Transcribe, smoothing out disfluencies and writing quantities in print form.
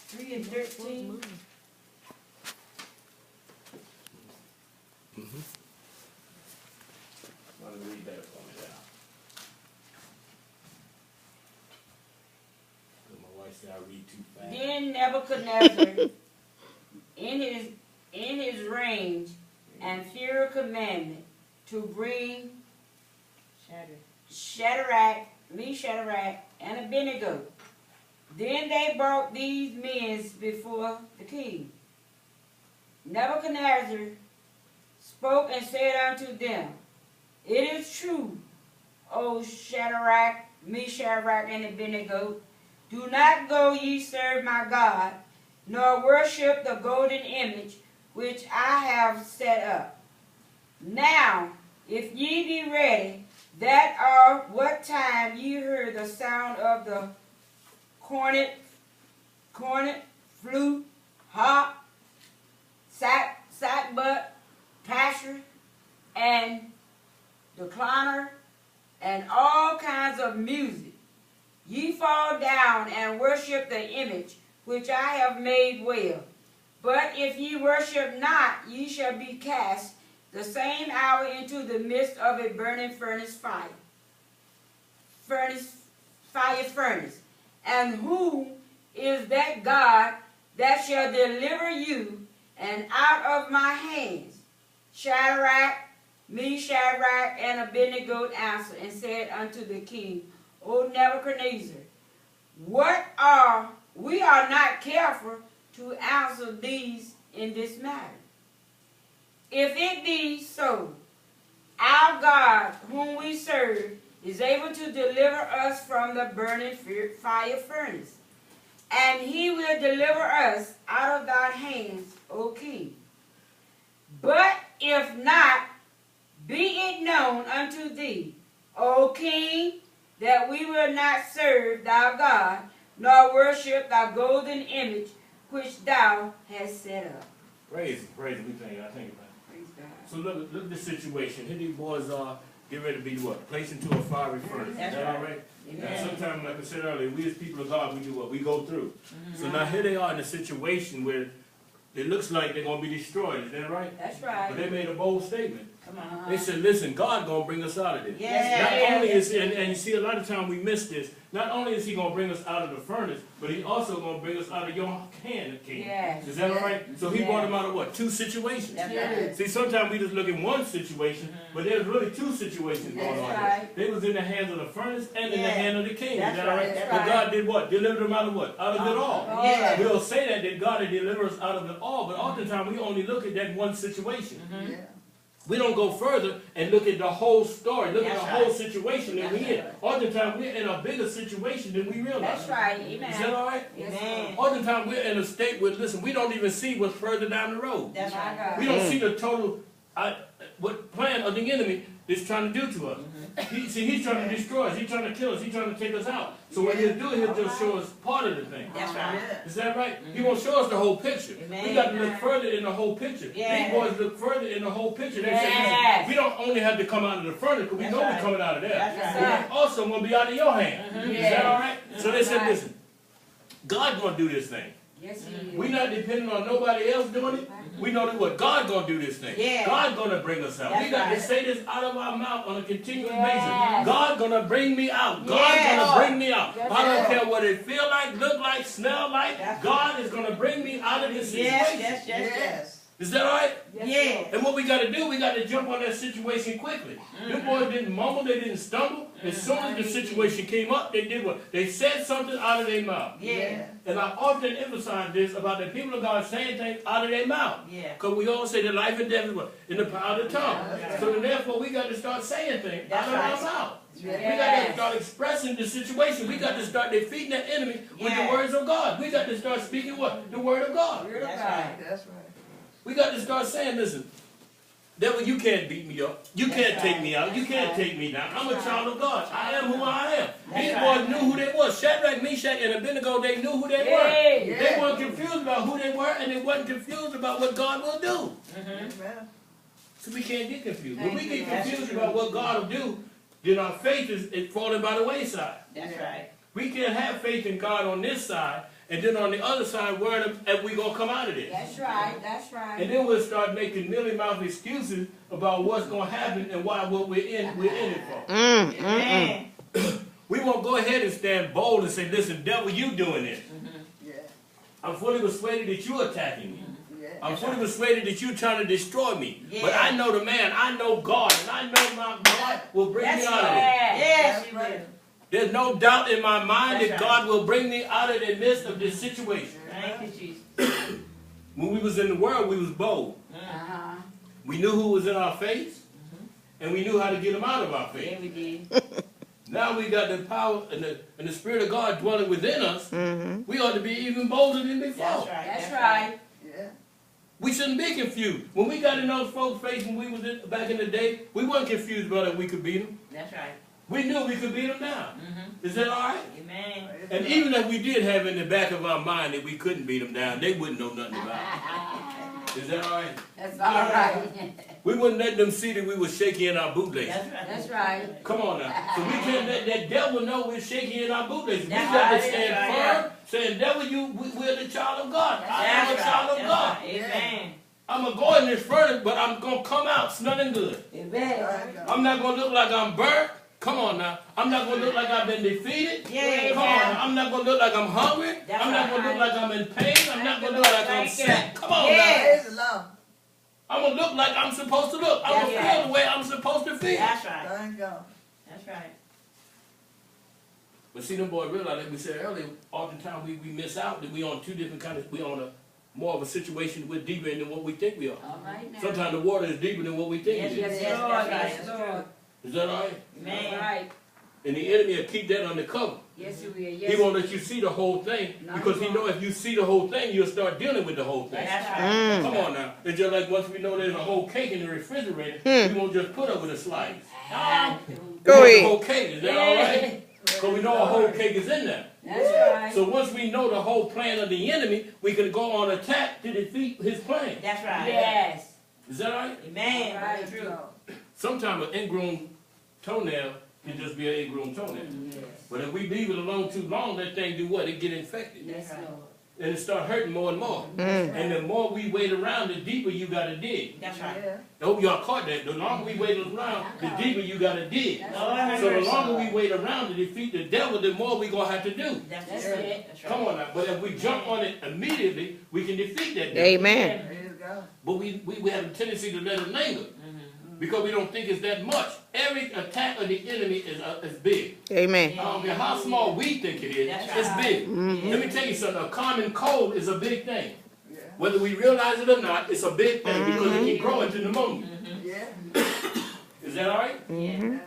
3 and 13. Let me read that for me now. My wife said I read too fast. Then Nebuchadnezzar, in his range and fury commandment to bring Shadrach, Meshach, and Abednego. Then they brought these men before the king. Nebuchadnezzar spoke and said unto them, It is true, O Shadrach, Meshach, and Abednego, do not go ye serve my God, nor worship the golden image which I have set up. Now, if ye be ready, that are what time ye heard the sound of the cornet, flute, harp, sackbut, passer, and decliner, and all kinds of music, ye fall down and worship the image which I have made well. But if ye worship not, ye shall be cast the same hour into the midst of a burning furnace. And who is that God that shall deliver you and out of my hands? Shadrach, Meshach, and Abednego answered and said unto the king, O Nebuchadnezzar, we are not careful to answer these in this matter. If it be so, our God, whom we serve, is able to deliver us from the burning fire furnace, and he will deliver us out of thy hands, O king. But if not, be it known unto thee, O king, that we will not serve thy God, nor worship thy golden image which thou hast set up. Praise him, we thank you. I thank you, man. Praise God. So look at the situation. Here these boys are getting ready to be what? Placed into a fiery furnace. That's Is that right. all right? Amen. Now sometimes, like I said earlier, we as people of God, we do what? We go through. So now here they are in a situation where it looks like they're going to be destroyed. Is that right? That's right. But they made a bold statement. Come on. They said, listen, God going to bring us out of this. Yes. Not only is, and you see a lot of times we miss this, not only is he going to bring us out of the furnace, but he also going to bring us out of your hand, king. Yes. Is that all right? So he brought them out of what? 2 situations. That's right. See, sometimes we just look at one situation, but there's really 2 situations going on. right. They was in the hands of the furnace and in the hand of the king. That's Is that all right? right. That's But right. God did what? Delivered them out of what? Out of it all. Yeah. We'll say that God had delivered us out of it all, but oftentimes we only look at that one situation. Mm-hmm. We don't go further and look at the whole story, look at That's the right. whole situation that we're in. right. Oftentimes we're in a bigger situation than we realize. That's right. Amen. Is that all right? Amen. Oftentimes we're in a state where, listen, we don't even see what's further down the road. That's right. We don't see the total what plan of the enemy is trying to do to us. He's trying to destroy us. He's trying to kill us. He's trying to take us out. So what he'll do, he'll just show us part of the thing. That's right. Is that right? He won't show us the whole picture. Amen. We got to look further in the whole picture. Yes. These boys look further in the whole picture. They say, Yes. listen, we don't only have to come out of the furnace, because we That's know right. we're coming out of there. That's But right. we also going to be out of your hand. Mhm. Is that all right? So they said, Right. listen, God's going to do this thing. Yes, he is. We're not depending on nobody else doing it. We know that what God's going to do this thing. Yeah. God's going to bring us out. That's We got right. to say this out of our mouth on a continuous Yes. basis. God's going to bring me out. God's Yes. going to bring me out. That's I don't right. care what it feel like, look like, smell like. That's God is going to bring me out of this situation. Yes. Is that all right? Yeah. And what we got to do, we got to jump on that situation quickly. Them boys didn't mumble, they didn't stumble. As soon as the situation came up, they did what? They said something out of their mouth. Yeah. And I often emphasize this about the people of God saying things out of their mouth. Yeah. Because we all say that life and death is what? In the power of the tongue. Yeah. So then therefore we got to start saying things That's out of right. our mouth. Yeah. We got to start expressing the situation. We got to start defeating the enemy with Yeah. the words of God. We got to start speaking what? The word of God. That's right. That's right. We got to start saying, listen, devil, you can't beat me up. You That's can't right. take me out. You That's can't right. take me down. I'm a That's child of God. I am who I am. That's These right. boys knew who they was. Shadrach, Meshach, and Abednego, they knew who they Hey. were. Yeah. They weren't confused about who they were, and they wasn't confused about what God will do. Amen. So we can't get confused. Thank When we you. get That's confused true. about what God will do, then our faith is falling by the wayside. That's right. We can't have faith in God on this side And then on the other side, worried if we going to come out of this. That's right. That's right. And then we'll start making mealy-mouthed excuses about what's going to happen and why what we're in it for. Amen. We won't go ahead and stand bold and say, listen, devil, you doing this. Yeah. I'm fully persuaded that you're attacking me. Yeah. I'm fully persuaded that you're trying to destroy me. Yeah. But I know the man, I know God, and I know my God will bring me That's out of it. right. Yes, That's you right. will. There's no doubt in my mind That's that right. God will bring me out of the midst of this situation. Thank you, Jesus. When we was in the world, we was bold. Uh-huh. We knew who was in our face, and we knew how to get them out of our face. Yeah, we did. Now we got the power and the Spirit of God dwelling within us. We ought to be even bolder than before. That's right. That's right. Yeah. We shouldn't be confused. When we got in those folks' face when we was back in the day, we weren't confused about if we could beat them. That's right. We knew we could beat them now. Is that all right? Amen. And even if we did have in the back of our mind that we couldn't beat them down, they wouldn't know nothing about it. Is that all right? That's all right. We wouldn't let them see that we were shaky in our bootlaces. That's right. That's right. Come on now. So we can't let that devil know we're shaky in our bootlaces. We That's got to right, stand that's right, firm, saying, devil, we're the child of God. I am a That's child right. of God. That's right. Amen. I'm going to go in this furnace, but I'm going to come out smelling good. Amen. I'm not going to look like I'm burnt. Come on now. I'm not going to look like I've been defeated. Yeah, Come on now. I'm not going to look like I'm hungry. That's I'm not going to right. look like I'm in pain. I'm not going to look like I'm Thank you. sick. Come on Yeah. now. Praise the Lord. I'm going to look like I'm supposed to look. I'm going to That's feel the way I'm supposed to feel. That's right. Thank God. That's right. But see, them boys realize, like we said earlier, oftentimes we miss out that we on two different kinds of, we on a more of a situation we're deeper in than what we think we are. All right now. Sometimes the water is deeper than what we think Yes, it is. yes, yes, Lord, that's yes, right. Lord. Is that all right? Amen. All right. And the enemy will keep that undercover. Yes, you will. Yes. He won't let you see the whole thing No, because he he won't. know if you see the whole thing, you'll start dealing with the whole thing. That's right. Come on now. It's just like once we know there's a whole cake in the refrigerator, we won't just put up with a slice. Ah, Go We want ahead. the whole cake. Is that all right? Because we know a whole cake is in there. That's right. So once we know the whole plan of the enemy, we can go on attack to defeat his plan. That's right. Yes. Is that right? Amen. All right. That's true. Sometimes an ingrown toenail can just be an ingrown toenail. Yes. But if we leave it alone too long, that thing do what? It get infected. Yes, Lord. And it start hurting more and more. And the more we wait around, the deeper you got to dig. That's right. Yeah. I hope y'all caught that. The longer we wait around, the deeper you got to dig. That's Lord have So the mercy. longer we wait around to defeat the devil, the more we going to have to do. That's That's it. it. That's right. Come on now. But if we jump on it immediately, we can defeat that devil. Amen. Praise God. But we have a tendency to let it linger because we don't think it's that much. Every attack of the enemy is big. Amen. I don't care how small we think it is, That's it's right. big. Let me tell you something. A common cold is a big thing. Yeah. Whether we realize it or not, it's a big thing because it can grow into pneumonia. Yeah. Is that all right? Yeah.